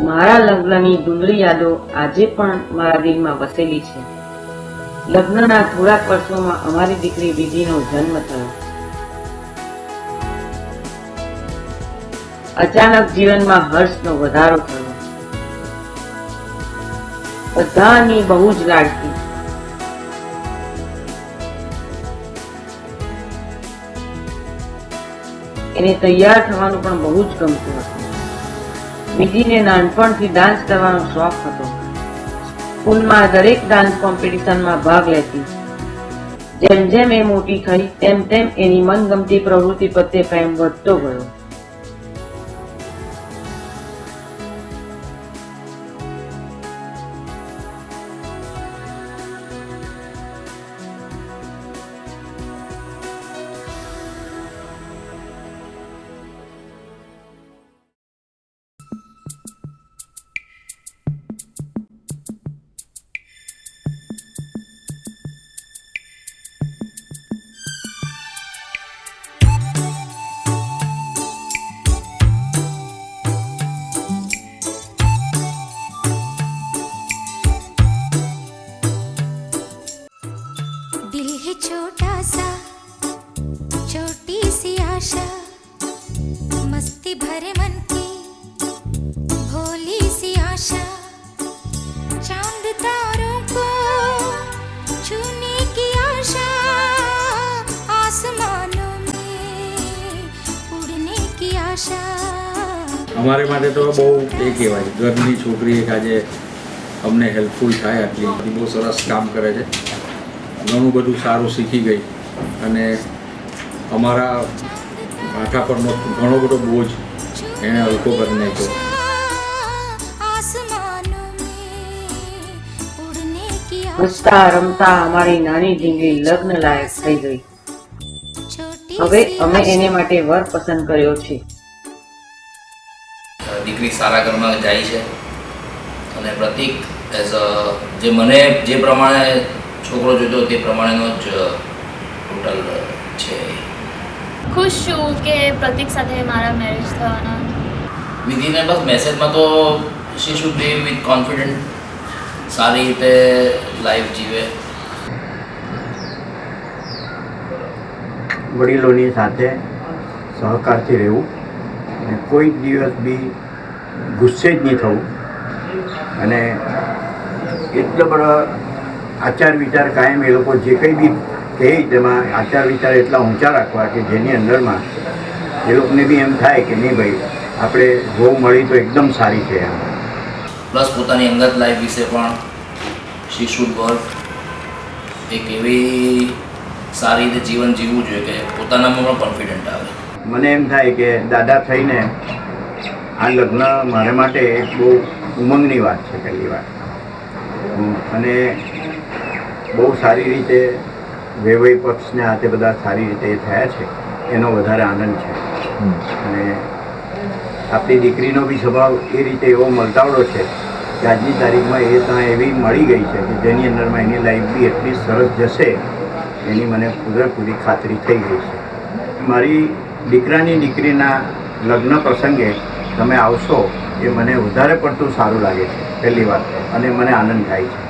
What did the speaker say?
મારા લગ્નની ધૂંધળી યાદો આજે પણ મારા દિલમાં વસેલી છે. લગ્નના થોડાક વર્ષોમાં અમારી દીકરી વિધિનો જન્મ થયો. અચાનક જીવનમાં હર્ષનો વધારો થયો. બધાની બહુ જ લાડકી. એને તૈયાર થવાનું પણ બહુ જ ગમતું હતું. વિધિને નાનપણથી ડાન્સ કરવાનો શોખ હતો. સ્કૂલમાં દરેક ડાન્સ કોમ્પિટિશનમાં ભાગ લેતી. જેમ જેમ એ મોટી થઈ તેમ તેમ એની મનગમતી પ્રવૃત્તિ પ્રત્યે પ્રેમ વધતો ગયો. दिल है छोटा सा छोटी सी आशा मस्ती भरे मन की भोली सी आशा चांद तारों को छूने की आशा आसमानों में उड़ने की आशा. અમારે માટે તો બહુ એ કહેવાય ઘરની છોકરી એક આજે અમને હેલ્પફુલ થાય આટલી બહુ સરસ કામ કરે છે. ઘણું બધું સારું શીખી ગઈ અને અમારા માથા પરનો ઘણો બધો બોજ એણે હલકો કરી નાખ્યો. હસતા રમતા અમારી નાની ઢીંગલી લગ્ન લાયક થઈ ગઈ. હવે અમે એને માટે વર પસંદ કર્યો છે. દીકરી સારા ઘરમાં જાય છે અને પ્રતિક જે મને જે પ્રમાણે છોકરો જોઈતો તે પ્રમાણેનો જ ટોટલ છે. ખુશ છું કે પ્રતિક સાથે મારા મેરેજ થવાના. વિધિને બસ મેસેજમાં તો she should be with confident, સારી રીતે લાઈફ જીવે. વડીલોની સાથે સહકારથી રહેવું અને કોઈ દિવસ બી ગુસ્સે જ નહીં થવું અને એટલો બધો આચાર વિચાર કાયમ એ લોકો જે કંઈ બી કહે તેમાં આચાર વિચાર એટલા ઊંચા રાખવા કે જેની અંદરમાં એ લોકોને બી એમ થાય કે નહીં ભાઈ આપણે બહુ મળી તો એકદમ સારી છે એમ. પ્લસ પોતાની અંગત લાઈફ વિશે પણ શી શુડ વર્ક, એક એવી સારી રીતે જીવન જીવવું જોઈએ કે પોતાનામાં પણ કોન્ફિડન્ટ આવે. મને એમ થાય કે દાદા થઈને આ લગ્ન મારા માટે એક બહુ ઉમંગની વાત છે પહેલી વાત. અને બહુ સારી રીતે વૈવાહિક પક્ષને હાથે બધા સારી રીતે થયા છે એનો વધારે આનંદ છે. અને આપણી દીકરીનો બી સ્વભાવ એ રીતે એવો મળતાવડો છે કે આજની તારીખમાં એ ત્યાં એવી મળી ગઈ છે કે જેની અંદરમાં એની લાઈફ બી એટલી સરસ જશે એની મને પૂરેપૂરી ખાતરી થઈ ગઈ છે. મારી દીકરીના લગ્ન પ્રસંગે તમે આવશો એ મને વધારે પડતું સારું લાગે છે પહેલી વાત, અને મને આનંદ થાય છે.